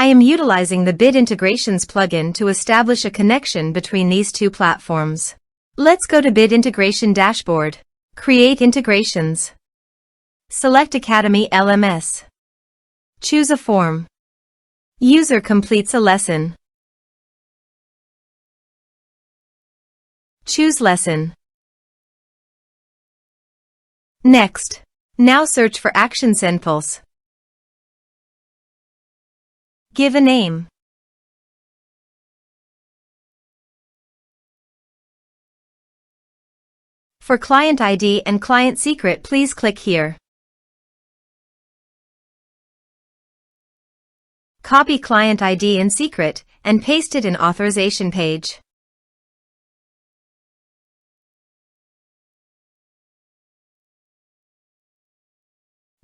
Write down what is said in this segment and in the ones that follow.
I am utilizing the Bid Integrations plugin to establish a connection between these two platforms. Let's go to Bid Integration Dashboard. Create Integrations. Select Academy LMS. Choose a form. User completes a lesson. Choose lesson. Next. Now search for Action SendPulse. Give a name. For client ID and client secret, please click here. Copy client ID and secret and paste it in authorization page.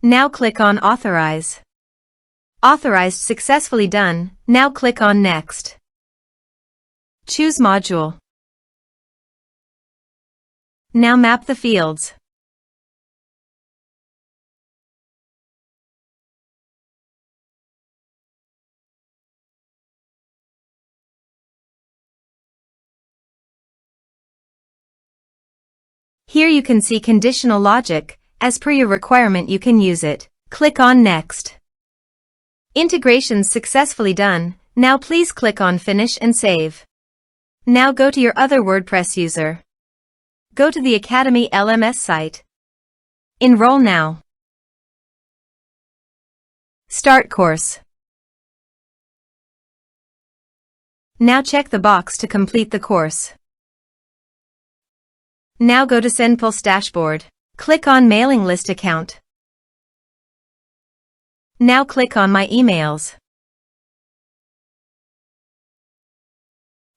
Now click on Authorize. Authorized successfully done. Now click on Next. Choose Module. Now map the fields. Here you can see conditional logic. As per your requirement, you can use it. Click on Next. Integrations successfully done. Now please click on Finish and Save. Now go to your other WordPress user. Go to the Academy LMS site. Enroll now. Start course. Now check the box to complete the course. Now go to SendPulse dashboard. Click on Mailing List Account. Now click on My Emails.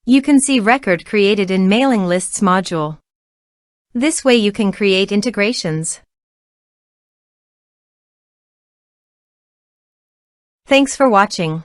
You can see record created in Mailing Lists module. This way you can create integrations. Thanks for watching.